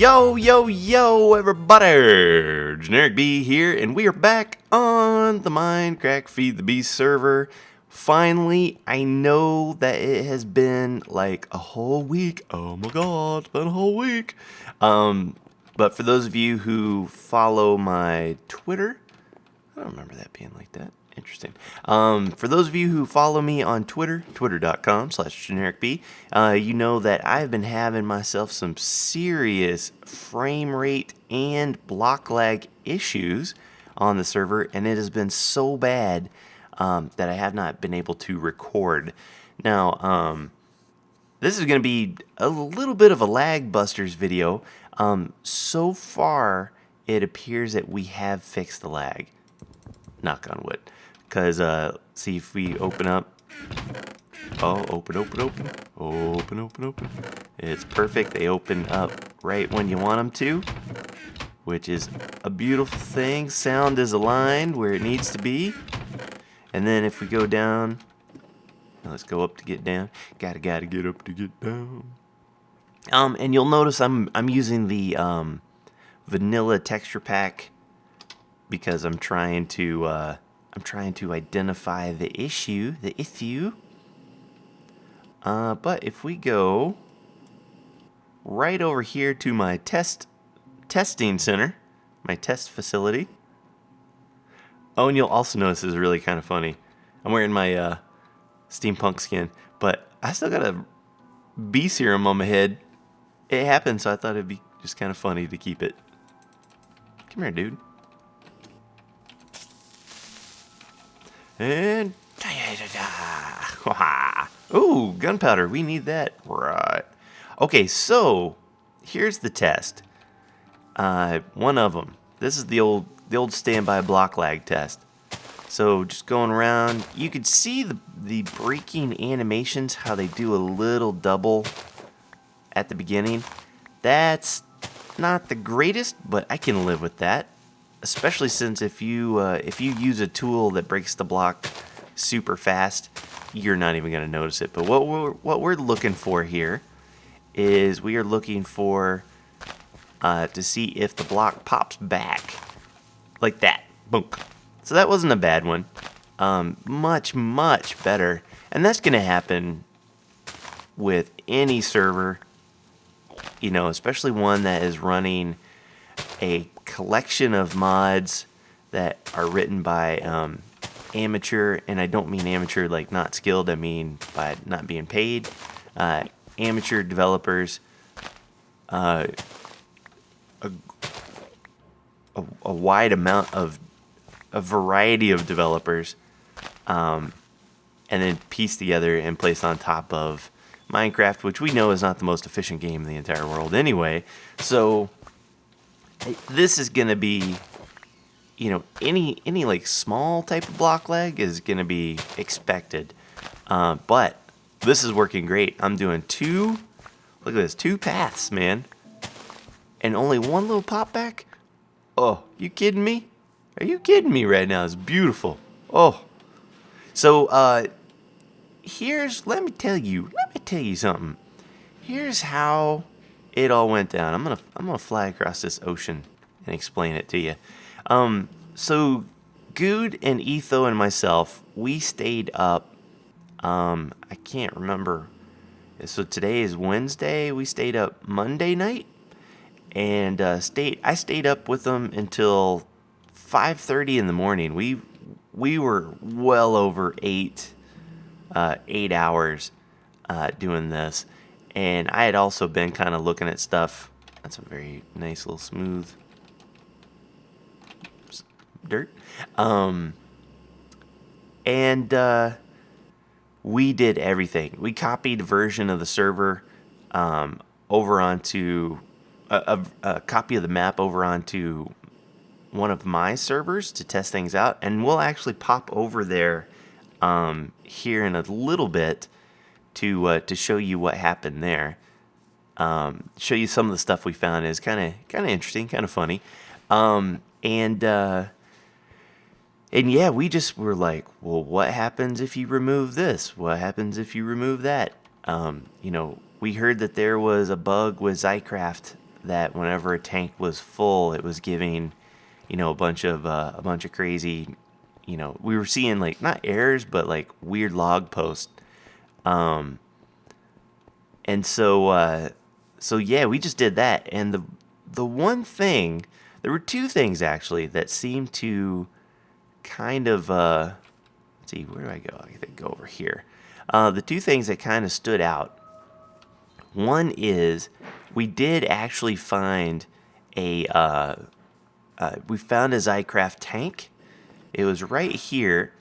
Yo, everybody! Generikb here, and we are back on the Mindcrack Feed the Beast server. Finally, I know that it has been like a whole week. Oh my god, it's been a whole week. But for those of you who follow my Twitter, I don't remember that being like that. Interesting. For those of you who follow me on Twitter, twitter.com/generikb, you know that I've been having myself some serious frame rate and block lag issues on the server, and it has been so bad that I have not been able to record. Now, this is going to be a little bit of a LAGBUSTERS video. So far, it appears that we have fixed the lag. Knock on wood. Because, see if we open up. Oh, open. It's perfect. They open up right when you want them to, which is a beautiful thing. Sound is aligned where it needs to be. And then if we go down, let's go up to get down. Gotta get up to get down. And you'll notice I'm using the vanilla texture pack because I'm trying to identify the issue, the Etho. But if we go right over here to my testing center, my test facility. Oh, and you'll also notice this is really kind of funny. I'm wearing my steampunk skin, but I still got a bee serum on my head. It happened, so I thought it'd be just kind of funny to keep it. Come here, dude. And ooh, gunpowder. We need that. Right. Okay, so here's the test. One of them. This is the old standby block lag test. So just going around, you could see the breaking animations, how they do a little double at the beginning. That's not the greatest, but I can live with that. Especially since if you use a tool that breaks the block super fast, you're not even going to notice it. But what we're looking for here is we are looking for to see if the block pops back like that. Boom. So that wasn't a bad one. Much better. And that's going to happen with any server, you know, especially one that is running a collection of mods that are written by amateur, and I don't mean amateur like not skilled, I mean by not being paid, amateur developers, a wide amount of a variety of developers, and then pieced together and placed on top of Minecraft, which we know is not the most efficient game in the entire world anyway. So this is going to be, you know, any like small type of block lag is going to be expected. But this is working great. I'm doing look at this, 2 paths, man. And only one little pop back? Oh, you kidding me? Are you kidding me right now? It's beautiful. Oh. So, let me tell you something. Here's how it all went down. I'm gonna fly across this ocean and explain it to you. So Guude and Etho and myself, we stayed up. I can't remember. So today is Wednesday. We stayed up Monday night, and I stayed up with them until 5:30 in the morning. We were well over 8 hours doing this. And I had also been kind of looking at stuff. That's a very nice little smooth dirt. We did everything. We copied a version of the server over onto a copy of the map over onto one of my servers to test things out. And we'll actually pop over there here in a little bit to show you what happened there. Show you some of the stuff we found is kind of interesting, kind of funny. And yeah, we just were like, well, what happens if you remove this? What happens if you remove that? You know, we heard that there was a bug with Zycraft that whenever a tank was full, it was giving, a bunch of crazy, we were seeing like not errors but like weird log posts. And so yeah, we just did that. And the one thing, there were two things actually that seemed to kind of let's see, where do I go? I think go over here. The two things that kind of stood out. One is we did actually find we found a Zycraft tank. It was right here.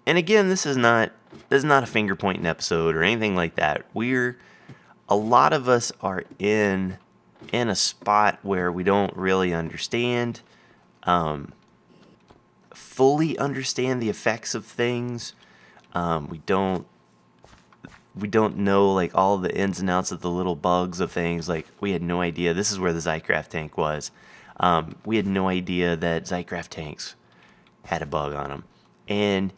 And again, this is not a finger pointing episode or anything like that. A lot of us are in a spot where we don't really understand, fully understand the effects of things. We don't know like all the ins and outs of the little bugs of things. Like we had no idea. This is where the Zycraft tank was. We had no idea that Zycraft tanks had a bug on them. And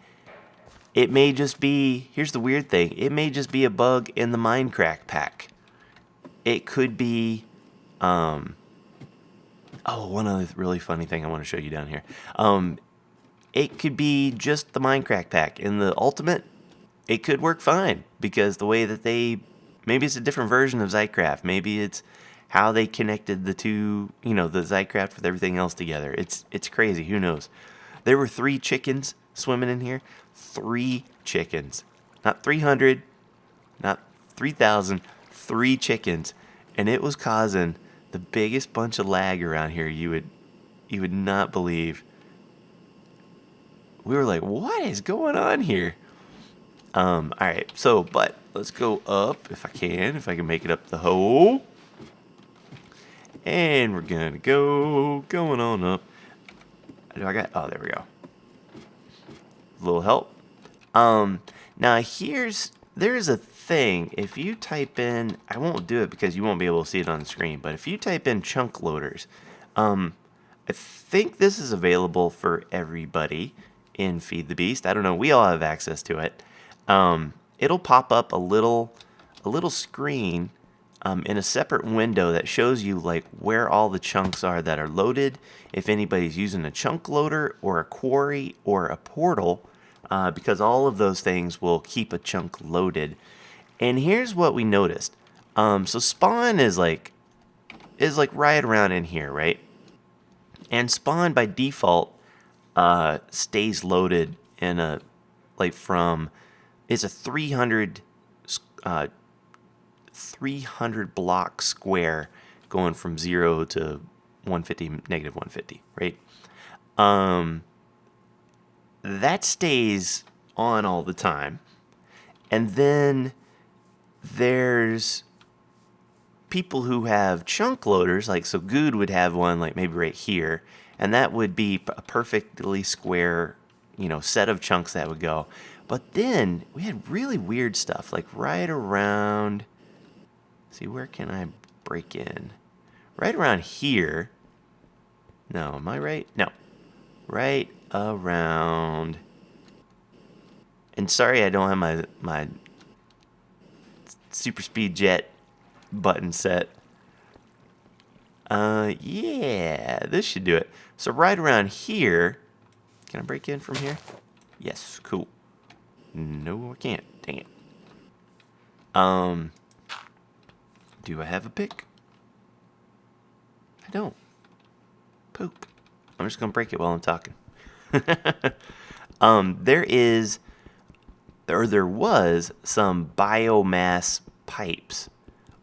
it may just be, here's the weird thing, it may just be a bug in the Mindcrack pack. It could be, one other really funny thing I want to show you down here. It could be just the Mindcrack pack. In the Ultimate, it could work fine, because the way that maybe it's a different version of Zycraft. Maybe it's how they connected the two, the Zycraft with everything else together. It's crazy, who knows. There were 3 chickens swimming in here. 3 chickens. Not 300, not 3,000, 3 chickens. And it was causing the biggest bunch of lag around here you would not believe. We were like, what is going on here? Alright, but let's go up if I can make it up the hole. And we're gonna going on up. There we go. A little help. Now there's a thing. If you type in, I won't do it because you won't be able to see it on the screen, but if you type in chunk loaders, I think this is available for everybody in Feed the Beast. I don't know. We all have access to it. It'll pop up a little screen in a separate window that shows you like where all the chunks are that are loaded, if anybody's using a chunk loader or a quarry or a portal, because all of those things will keep a chunk loaded. And here's what we noticed. So spawn is like right around in here, right? And spawn by default stays loaded in it's a 300 block square going from 0 to 150, negative 150, right? That stays on all the time. And then there's people who have chunk loaders, like, so Guude would have one, like, maybe right here, and that would be a perfectly square, set of chunks that would go. But then we had really weird stuff, like right around, see, where can I break in? Right around here. No, am I right? No. Right around, and sorry I don't have my super speed jet button set. Yeah, this should do it. So right around here, can I break in from here? Yes, cool. No, I can't. Dang it. Do I have a pick? I don't. Poop. I'm just gonna break it while I'm talking. There was some biomass pipes,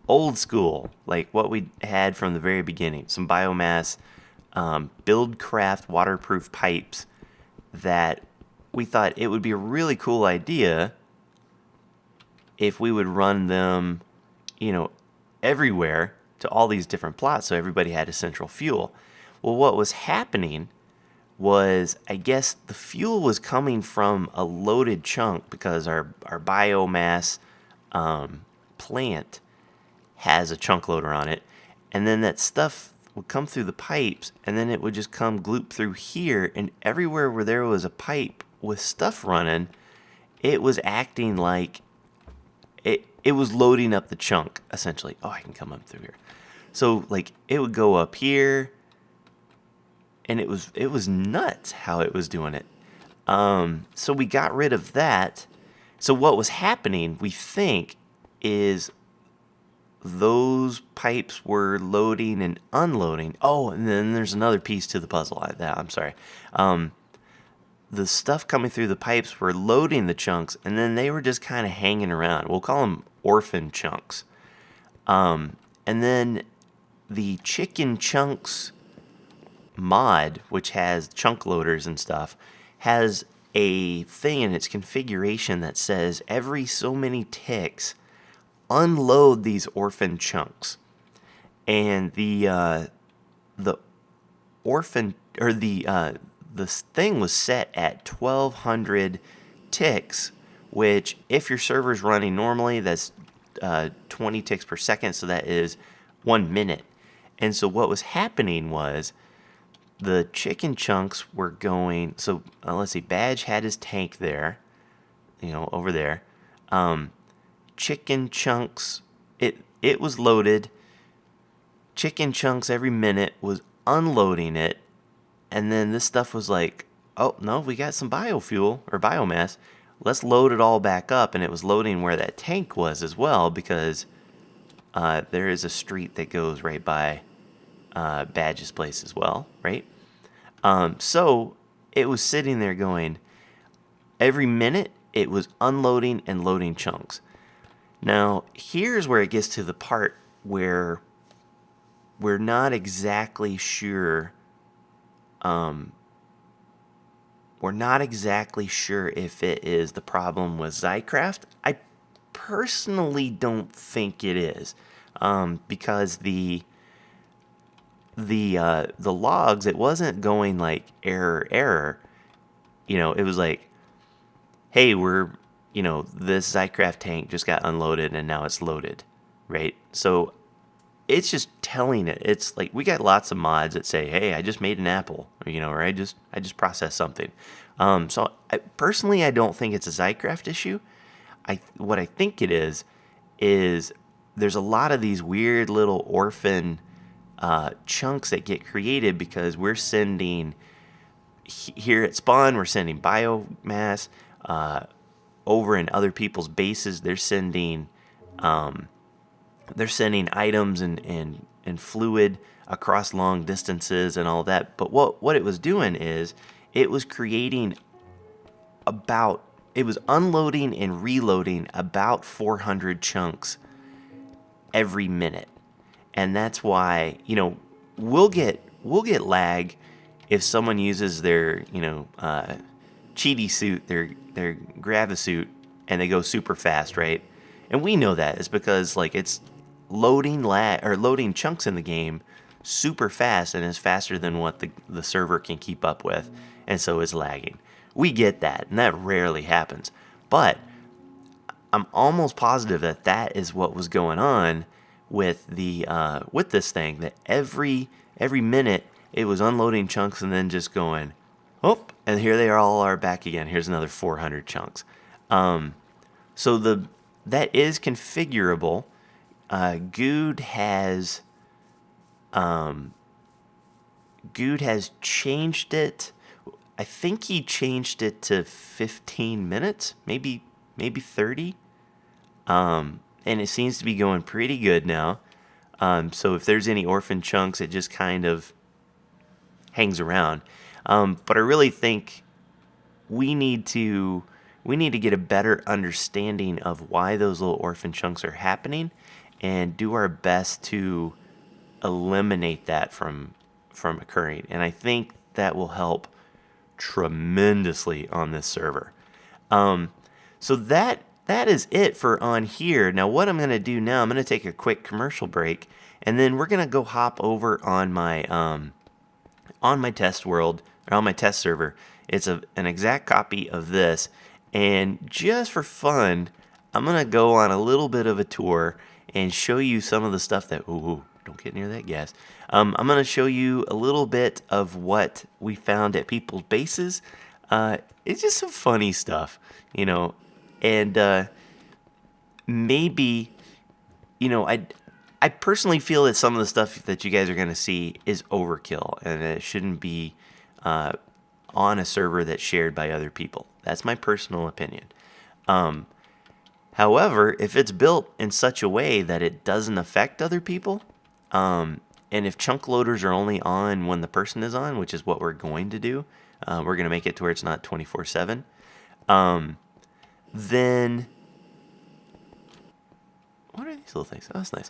old school, like what we had from the very beginning. Some biomass, Buildcraft waterproof pipes that we thought it would be a really cool idea if we would run them, everywhere to all these different plots, so everybody had a central fuel. Well, what was happening was, I guess the fuel was coming from a loaded chunk, because our biomass plant has a chunk loader on it, and then that stuff would come through the pipes, and then it would just come gloop through here, and everywhere where there was a pipe with stuff running, it was acting like it was loading up the chunk, essentially. Oh, I can come up through here. So like it would go up here, and it was nuts how it was doing it. So we got rid of that. So what was happening, we think, is those pipes were loading and unloading. Oh, and then there's another piece to the puzzle. I'm sorry. The stuff coming through the pipes were loading the chunks, and then they were just kind of hanging around. We'll call them orphan chunks. And then the chicken chunks mod, which has chunk loaders and stuff, has a thing in its configuration that says every so many ticks, unload these orphan chunks. And the orphan, or the thing was set at 1200 ticks, which if your server's running normally, that's 20 ticks per second, so that is 1 minute. And so what was happening was the chicken chunks were going, so let's see, Badge had his tank there, over there. Chicken chunks, it was loaded. Chicken chunks every minute was unloading it. And then this stuff was like, oh, no, we got some biofuel or biomass. Let's load it all back up. And it was loading where that tank was as well, because there is a street that goes right by Badge's place as well, right? So it was sitting there going, every minute it was unloading and loading chunks. Now, here's where it gets to the part where we're not exactly sure. We're not exactly sure if it is the problem with Zycraft. I personally don't think it is, because the logs, it wasn't going like error. It was like, hey, this Zycraft tank just got unloaded and now it's loaded, right? So it's just telling it. It's like we got lots of mods that say, "Hey, I just made an apple," or I just processed something. So personally, I don't think it's a Zycraft issue. What I think it is there's a lot of these weird little orphan chunks that get created because we're sending here at spawn. We're sending biomass over in other people's bases. They're sending items and fluid across long distances and all that. But what it was doing is it was creating it was unloading and reloading about 400 chunks every minute. And that's why, we'll get lag if someone uses their, cheaty suit, their gravisuit, and they go super fast, right? And we know that is because it's loading chunks in the game super fast, and is faster than what the server can keep up with, and so it's lagging. We get that, and that rarely happens. But I'm almost positive that is what was going on with with this thing. That every minute it was unloading chunks and then just going, oh, and here they all are back again. Here's another 400 chunks. So that is configurable. Guude has changed it. I think he changed it to 15 minutes, maybe 30. And it seems to be going pretty good now. So if there's any orphan chunks, it just kind of hangs around. But I really think we need to get a better understanding of why those little orphan chunks are happening, and do our best to eliminate that from occurring. And I think that will help tremendously on this server. So that is it for on here. Now what I'm going to do now, I'm going to take a quick commercial break, and then we're going to go hop over on my test world, or on my test server. It's an exact copy of this, and just for fun, I'm going to go on a little bit of a tour and show you some of the stuff that, don't get near that gas. I'm going to show you a little bit of what we found at people's bases. It's just some funny stuff, and maybe, I I personally feel that some of the stuff that you guys are going to see is overkill, and it shouldn't be on a server that's shared by other people. That's my personal opinion. However, if it's built in such a way that it doesn't affect other people, and if chunk loaders are only on when the person is on, which is what we're going to do, we're going to make it to where it's not 24/7, then what are these little things? Oh, that's nice.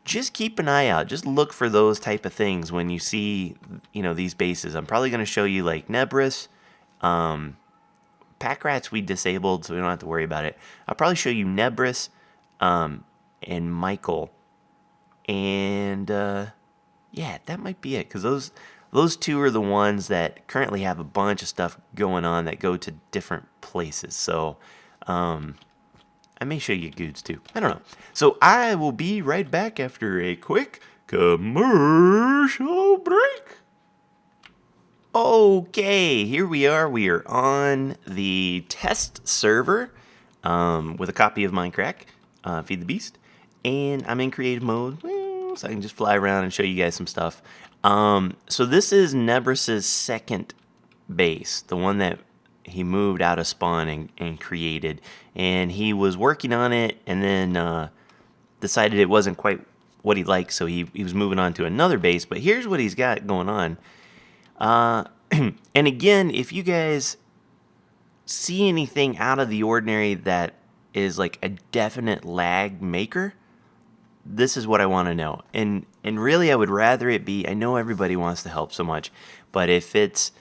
Just keep an eye out. Just look for those type of things when you see, these bases. I'm probably going to show you like Nebris. Packrats we disabled, so we don't have to worry about it. I'll probably show you Nebris and Michael. And, yeah, that might be it. Because those two are the ones that currently have a bunch of stuff going on that go to different places. So, I may show you Guudes too. I don't know. So I will be right back after a quick commercial break. Okay, here we are. We are on the test server with a copy of Mindcrack, Feed the Beast. And I'm in creative mode, so I can just fly around and show you guys some stuff. So this is Nebris's second base, the one that he moved out of spawn and created. And he was working on it and then decided it wasn't quite what he liked, so he was moving on to another base. But here's what he's got going on. And again, if you guys see anything out of the ordinary that is like a definite lag maker, this is what I want to know. And really, I would rather it be, I know everybody wants to help so much, but if it's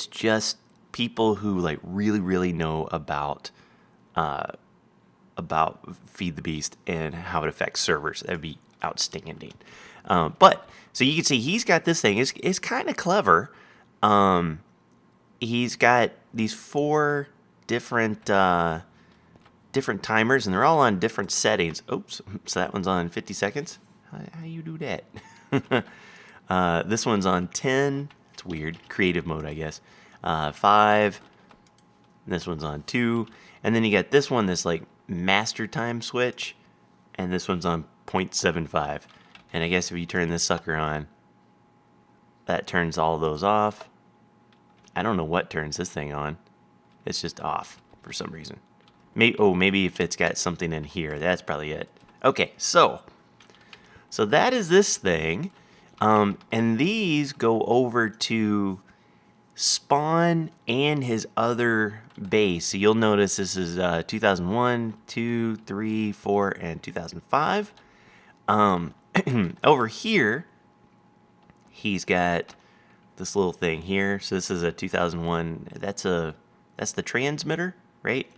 just people who like really, really know about Feed the Beast and how it affects servers, that'd be outstanding. But so you can see he's got this thing. It's kind of clever. He's got these 4 different timers, and they're all on different settings. Oops, so that one's on 50 seconds. How you do that? This one's on 10. It's weird. Creative mode, I guess. 5. This one's on 2. And then you got this one, this like master time switch. And this one's on 0.75. And I guess if you turn this sucker on, that turns all those off. I don't know what turns this thing on. It's just off for some reason. Maybe if it's got something in here. That's probably it. Okay, so that is this thing. And these go over to spawn and his other base. So you'll notice this is 2001, 2, 3, 4, and 2005. Over here, he's got this little thing here. So this is a 2001. That's the transmitter, right?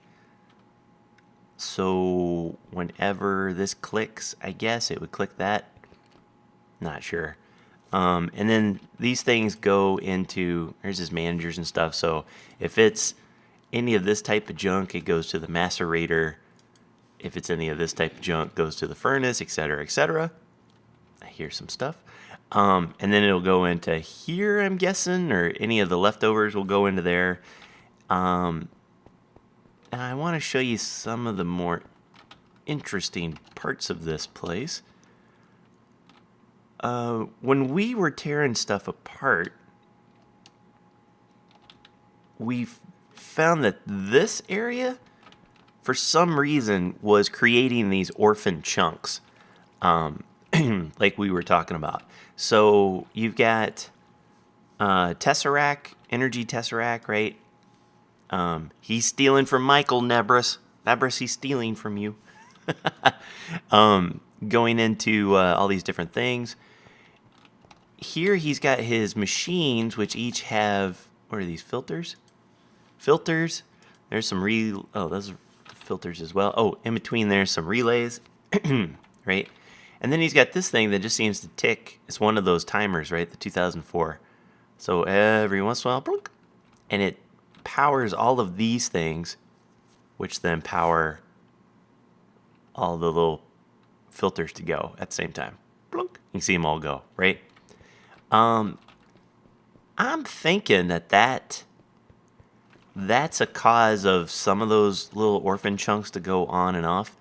So whenever this clicks, I guess it would click that. Not sure. And then these things go into, there's his managers and stuff. So if it's any of this type of junk, it goes to the macerator. If it's any of this type of junk, it goes to the furnace, etc., etc. I hear some stuff. And then it'll go into here, I'm guessing, or any of the leftovers will go into there. And I want to show you some of the more interesting parts of this place. When we were tearing stuff apart, we found that this area, for some reason, was creating these orphan chunks, like we were talking about. So you've got Tesseract, Energy Tesseract, right? He's stealing from Michael, Nebris. Nebris, he's stealing from you. Going into all these different things. Here he's got his machines, which each have, what are these, filters? Filters. There's some those are filters as well. Oh, in between there's some relays, right? And then he's got this thing that just seems to tick. It's one of those timers, right? The 2004. So every once in a while, blunk, and it powers all of these things, which then power all the little filters to go at the same time. Blunk. You can see them all go, right? I'm thinking that's a cause of some of those little orphan chunks to go on and off.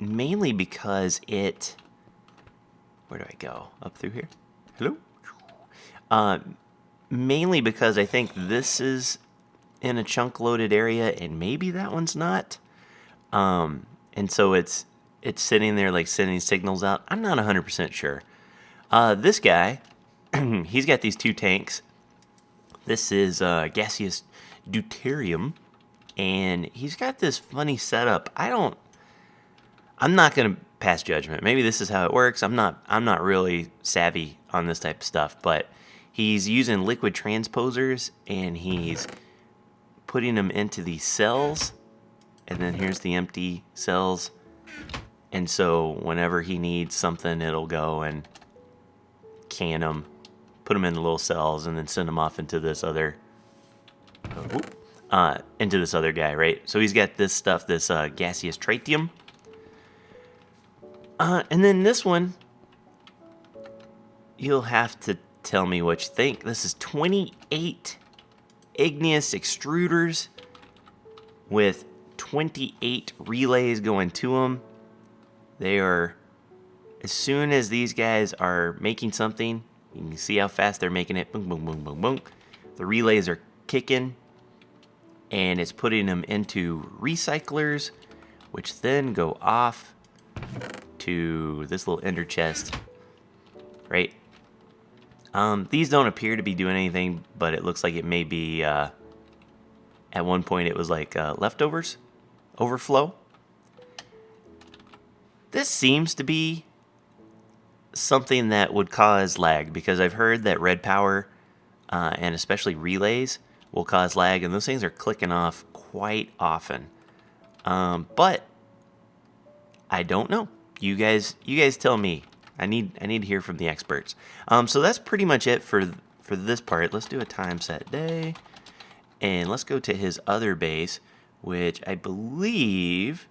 Mainly because it... Where do I go? Up through here? Hello? Mainly because I think this is in a chunk-loaded area, and maybe that one's not. And so it's sitting there, like, sending signals out. I'm not 100% sure. This guy, he's got these 2 tanks. This is gaseous deuterium, and he's got this funny setup. I'm not gonna pass judgment. Maybe this is how it works. I'm not really savvy on this type of stuff, but he's using liquid transposers, and he's putting them into these cells, and then here's the empty cells. And so whenever he needs something, it'll go and can them, put them in the little cells, and then send them off into this other guy, right? So he's got this stuff, this gaseous tritium. And then this one, you'll have to tell me what you think. This is 28 igneous extruders with 28 relays going to them. They are, as soon as these guys are making something, you can see how fast they're making it. Boom, boom, boom, boom, boom. The relays are kicking, and it's putting them into recyclers, which then go off to this little ender chest, right? These don't appear to be doing anything, but it looks like it may be, at one point it was like leftovers, overflow. This seems to be something that would cause lag, because I've heard that red power, and especially relays, will cause lag, and those things are clicking off quite often. But I don't know. You guys tell me. I need to hear from the experts. So that's pretty much it for this part. Let's do a time set day, and let's go to his other base, which I believe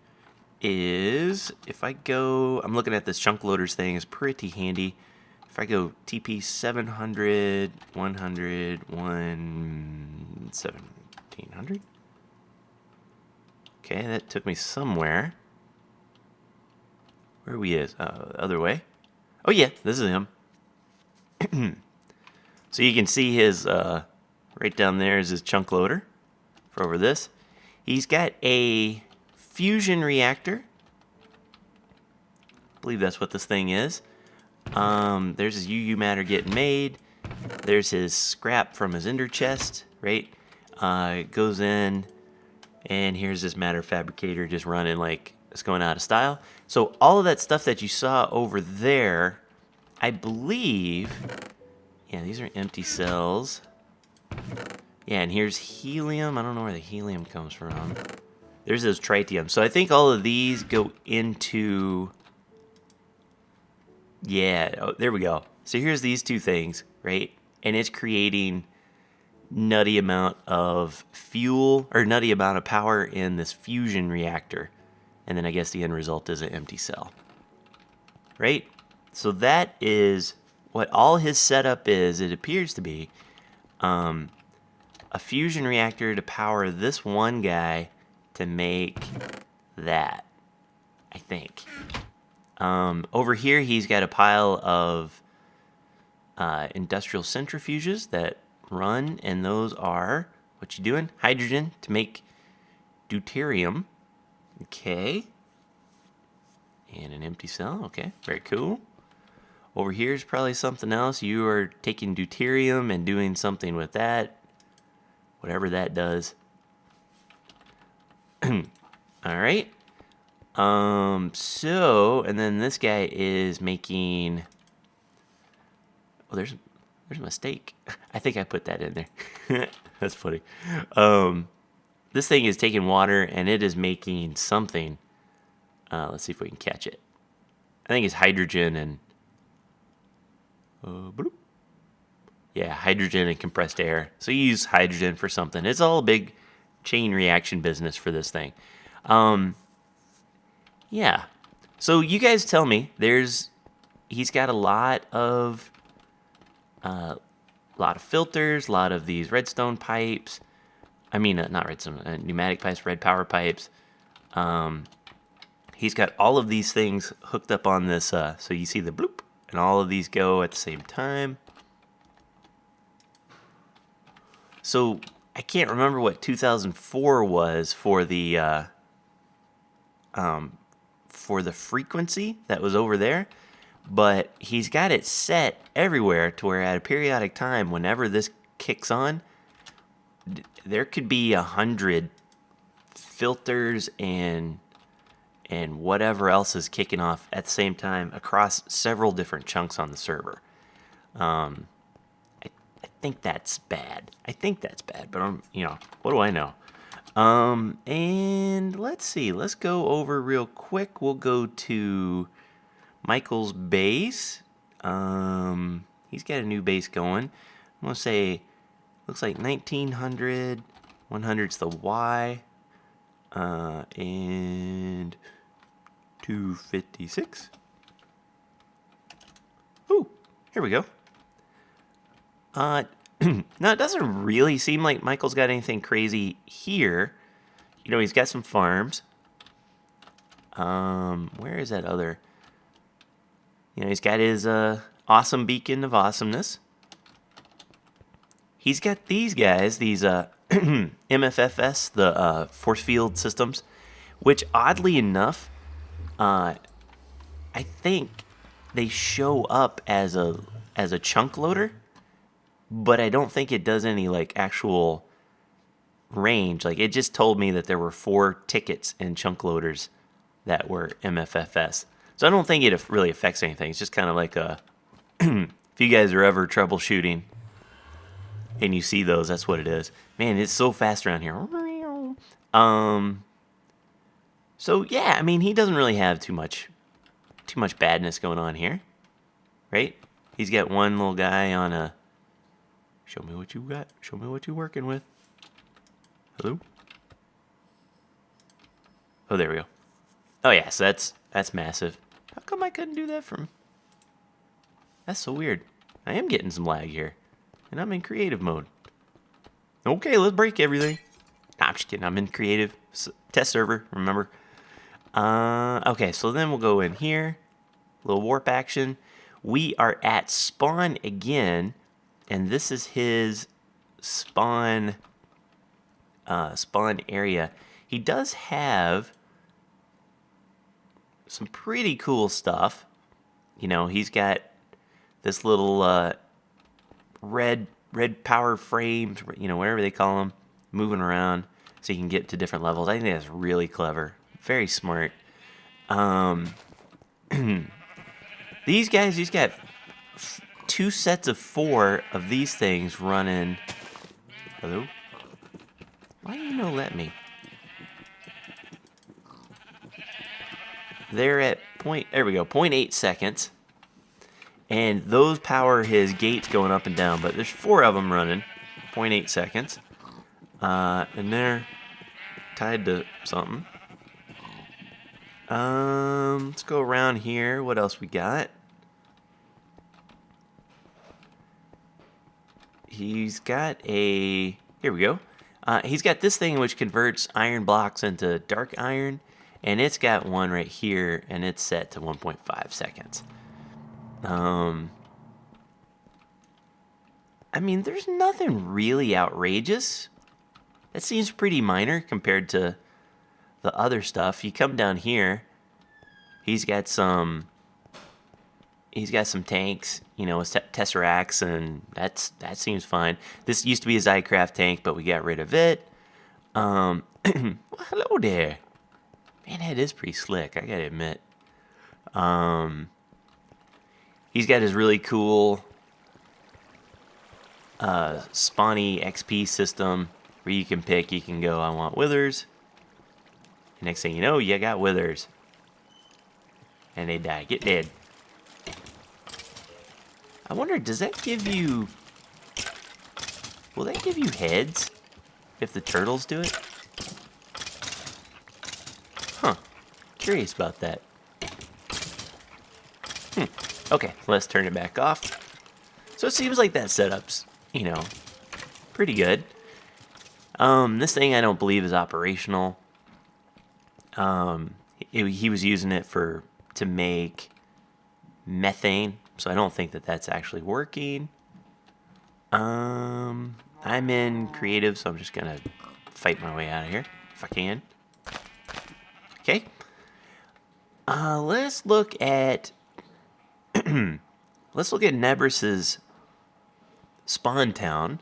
is, if I go, I'm looking at this chunk loaders thing, is pretty handy. If I go TP 700, 100, 1700. Okay, that took me somewhere. Where we is? Other way. Oh yeah, this is him. So you can see his, right down there is his chunk loader for over this. He's got a fusion reactor. I believe that's what this thing is. There's his UU matter getting made. There's his scrap from his ender chest, right? It goes in, and here's this matter fabricator just running like it's going out of style. So all of that stuff that you saw over there, I believe, yeah, these are empty cells. Yeah, and here's helium. I don't know where the helium comes from. There's those tritium. So I think all of these go into... Yeah, oh, there we go. So here's these 2 things, right? And it's creating nutty amount of fuel, or nutty amount of power in this fusion reactor. And then I guess the end result is an empty cell, right? So that is what all his setup is. It appears to be a fusion reactor to power this one guy to make that, I think. Over here, he's got a pile of industrial centrifuges that run, and those are, what you doing? Hydrogen to make deuterium. Okay. And an empty cell. Okay, very cool. Over here is probably something else. You are taking deuterium and doing something with that. Whatever that does. All right. So, and then this guy is making... Oh, there's a mistake. I think I put that in there. That's funny. This thing is taking water, and it is making something. Let's see if we can catch it. I think it's hydrogen and... Yeah, hydrogen and compressed air. So you use hydrogen for something. It's all a big chain reaction business for this thing. Yeah. So you guys tell me. He's got a lot of filters, a lot of these redstone pipes. I mean, not redstone, pneumatic pipes, red power pipes. he's got all of these things hooked up on this, so you see the bloop, and all of these go at the same time. So I can't remember what 2004 was for the frequency that was over there, but he's got it set everywhere to where at a periodic time, whenever this kicks on, there could be 100 filters and whatever else is kicking off at the same time across several different chunks on the server. I think that's bad. But what do I know? And let's see. Let's go over real quick. We'll go to Michael's base. He's got a new base going. I'm gonna say, looks like 1900. 100's the Y. And 256. Ooh, here we go. Now, it doesn't really seem like Michael's got anything crazy here. He's got some farms. Where is that other? He's got his awesome beacon of awesomeness. He's got these guys, these MFFS, the force field systems, which oddly enough, I think they show up as a chunk loader. But I don't think it does any actual range. It just told me that there were 4 tickets and chunk loaders that were MFFS. So I don't think it really affects anything. It's just kind of like a if you guys are ever troubleshooting and you see those, that's what it is. Man, it's so fast around here. So yeah, he doesn't really have too much badness going on here, right? He's got one little guy on a. Show me what you got. Show me what you're working with. Hello? Oh, there we go. Oh, yeah, so that's massive. How come I couldn't do that from... That's so weird. I am getting some lag here. And I'm in creative mode. Okay, let's break everything. Nah, I'm just kidding. I'm in creative. Test server, remember? Okay, so then we'll go in here. Little warp action. We are at spawn again. And this is his spawn area. He does have some pretty cool stuff. He's got this little red power frames, whatever they call them, moving around so you can get to different levels. I think that's really clever, very smart. These guys, he's got 2 sets of 4 of these things running. Hello? Why do you no let me? They're at there we go, 0.8 seconds. And those power his gates going up and down, but there's 4 of them running, 0.8 seconds. And they're tied to something. Let's go around here. What else we got? He's got here we go. He's got this thing which converts iron blocks into dark iron, and it's got one right here, and it's set to 1.5 seconds. There's nothing really outrageous. That seems pretty minor compared to the other stuff. You come down here, he's got some tanks, his Tesseracts, and that seems fine. This used to be his iCraft tank, but we got rid of it. Well, hello there. Man, that is pretty slick, I gotta admit. He's got his really cool spawny XP system where you can go, I want withers. And next thing you know, you got withers. And they die. Get dead. I wonder, does that give you... Will that give you heads if the turtles do it? Huh. Curious about that. Okay, let's turn it back off. So it seems like that setup's, pretty good. This thing I don't believe is operational. he was using it to make methane. So I don't think that that's actually working. I'm in creative, so I'm just gonna fight my way out of here if I can. Okay. Let's look at Nebrus's Spawn Town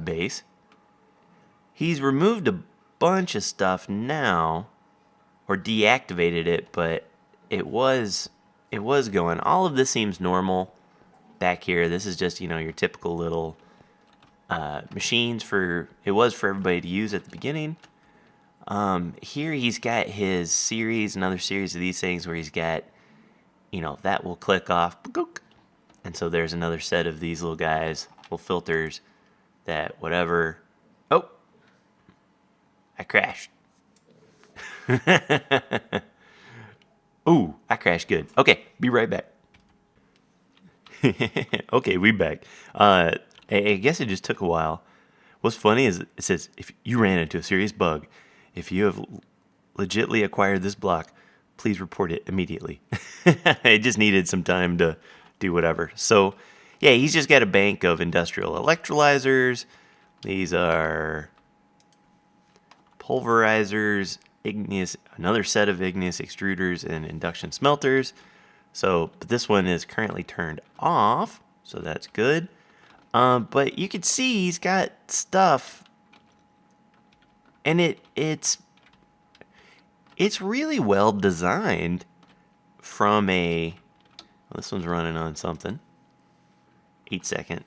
base. He's removed a bunch of stuff now, or deactivated it, but it was going. All of this seems normal back here. This is just, your typical little machines for everybody to use at the beginning. Here he's got his series, another series of these things where he's got, that will click off. And so there's another set of these little guys, little filters that whatever. Oh, I crashed. Ooh, I crashed good. Okay, be right back. Okay, we back. I guess it just took a while. What's funny is it says, if you ran into a serious bug, if you have legitly acquired this block, please report it immediately. It just needed some time to do whatever. So, yeah, he's just got a bank of industrial electrolyzers. These are pulverizers, another set of igneous extruders, and induction smelters. So, but this one is currently turned off, so that's good. But you can see he's got stuff, and it's really well designed from this one's running on something. 8 second.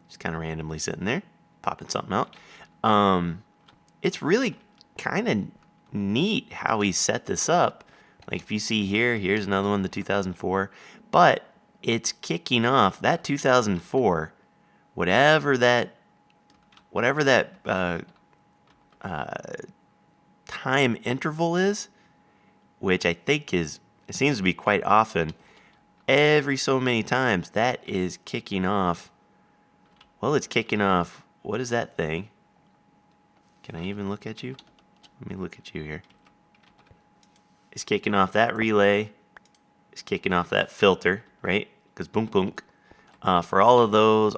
Just kind of randomly sitting there, popping something out. It's really kind of neat how he set this up. Like if you see here's another one, the 2004. But it's kicking off that 2004, whatever that time interval is, which I think it seems to be quite often. Every so many times that is kicking off. Well, it's kicking off. What is that thing? Can I even look at you? Let me look at you here. It's kicking off that relay. It's kicking off that filter, right? Because boom, boom. For all of those,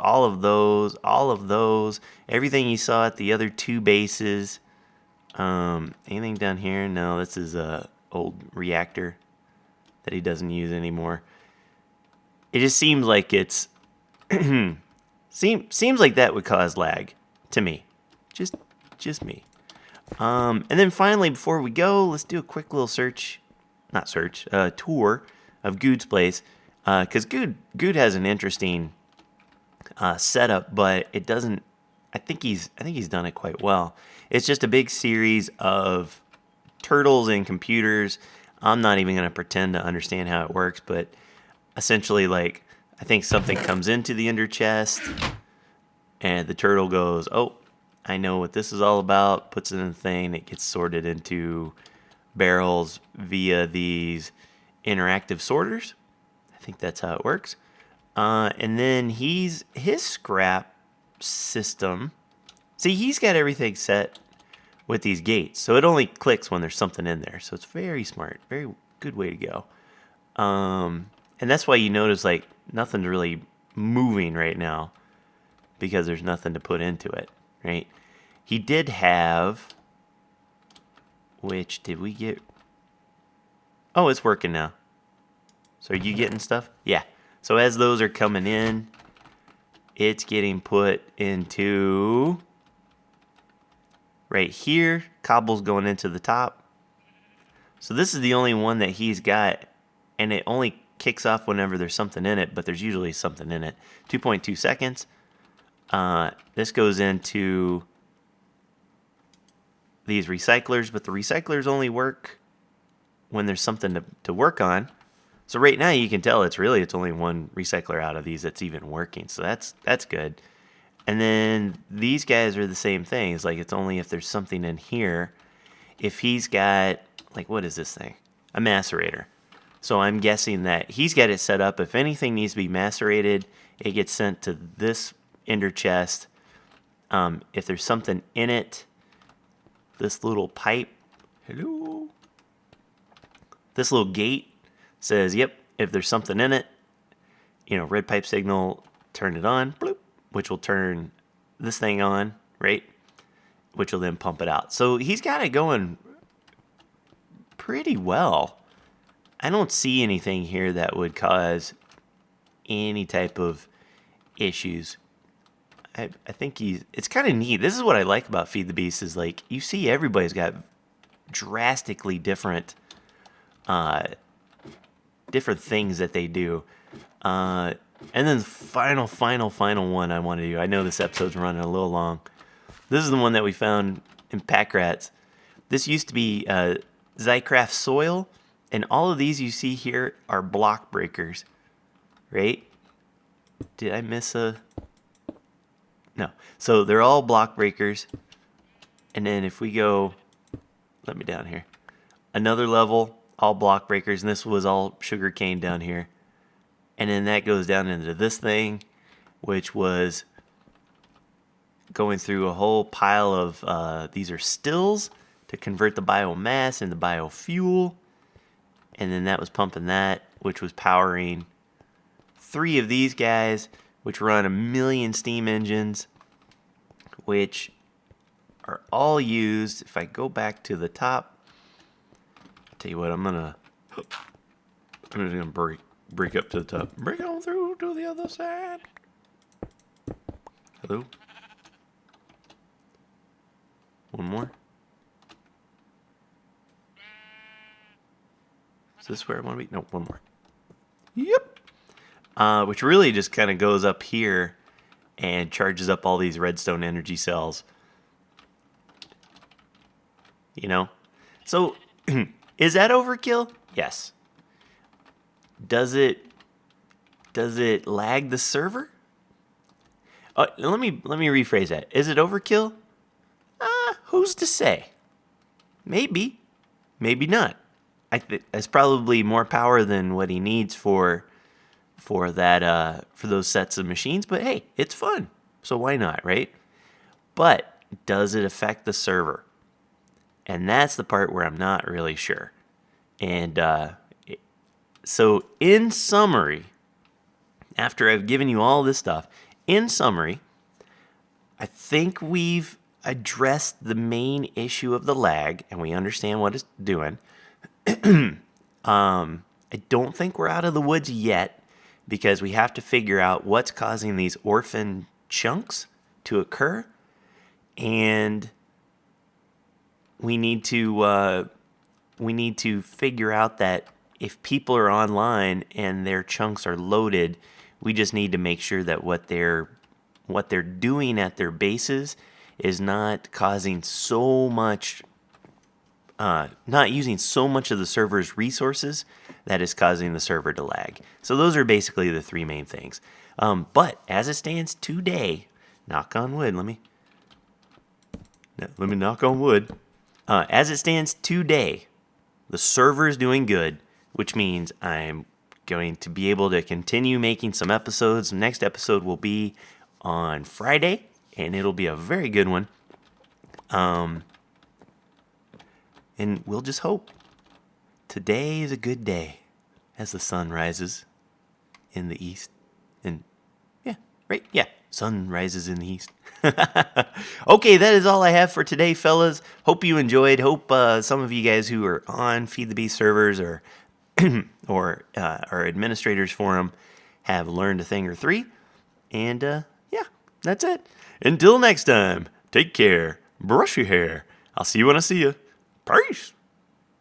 everything you saw at the other two bases. Anything down here? No, this is a old reactor that he doesn't use anymore. It just seems like it's seems like that would cause lag to me. Just me. And then finally, before we go, let's do a quick little tour of Guude's place. Because Guude has an interesting setup, but it doesn't. I think he's done it quite well. It's just a big series of turtles and computers. I'm not even going to pretend to understand how it works, but essentially, like, I think something comes into the under chest, and the turtle goes, "Oh, I know what this is all about." Puts it in the thing. It gets sorted into barrels via these interactive sorters. I think that's how it works. And then his scrap system. See, he's got everything set with these gates, so it only clicks when there's something in there. So it's very smart, very good way to go. And that's why you notice like nothing's really moving right now because there's nothing to put into it, right? He did have, which did we get? Oh, it's working now. So are you getting stuff? Yeah. So as those are coming in, it's getting put into right here. Cobble's going into the top. So this is the only one that he's got, and it only kicks off whenever there's something in it, but there's usually something in it. 2.2 seconds. This goes into these recyclers, but the recyclers only work when there's something to work on. So right now you can tell it's only one recycler out of these that's even working. So that's good. And then these guys are the same thing. It's like it's only if there's something in here. If he's got, like, what is this thing? A macerator. So I'm guessing that he's got it set up. If anything needs to be macerated, it gets sent to this ender chest. If there's something in it, this little pipe. Hello. this little gate says, yep, if there's something in it, red pipe signal, turn it on, bloop, which will turn this thing on, right? Which will then pump it out. So he's got it going pretty well. I don't see anything here that would cause any type of issues. I think it's kind of neat. This is what I like about Feed the Beast is like you see everybody's got drastically different things that they do. And then the final one I want to do. I know this episode's running a little long. This is the one that we found in Packrat. This used to be Zycraft soil, and all of these you see here are block breakers, right? Did I miss a... No. So they're all block breakers. And then if we go... Let me down here. Another level, all block breakers, and this was all sugar cane down here. And then that goes down into this thing, which was going through a whole pile of, these are stills to convert the biomass into biofuel. And then that was pumping that, which was powering 3 of these guys, which run 1 million steam engines, which are all used. If I go back to the top, I'll tell you what, I'm just gonna break up to the top. Break on through to the other side. Hello? One more. Is this where I want to be? No, one more. Yep. Which really just kind of goes up here and charges up all these redstone energy cells. So is that overkill? Yes. Does it lag the server? Let me rephrase that. Is it overkill? Who's to say? Maybe, maybe not. That's probably more power than what he needs for those sets of machines. But hey, it's fun, so why not, right? But does it affect the server? And that's the part where I'm not really sure. And so in summary, after I've given you all this stuff, in summary, I think we've addressed the main issue of the lag, and we understand what it's doing. I don't think we're out of the woods yet, because we have to figure out what's causing these orphan chunks to occur, and we need to figure out that if people are online and their chunks are loaded, we just need to make sure that what they're doing at their bases is not causing so much, not using so much of the server's resources that is causing the server to lag. So those are basically the 3 main things. But as it stands today, knock on wood, let me knock on wood. As it stands today, the server is doing good, which means I'm going to be able to continue making some episodes. The next episode will be on Friday, and it'll be a very good one. And we'll just hope. Today is a good day as the sun rises in the east. And yeah, right? Yeah, sun rises in the east. Okay, that is all I have for today, fellas. Hope you enjoyed. Hope some of you guys who are on Feed the Beast servers or are administrators for them have learned a thing or 3. And yeah, that's it. Until next time, take care. Brush your hair. I'll see you when I see you. Peace.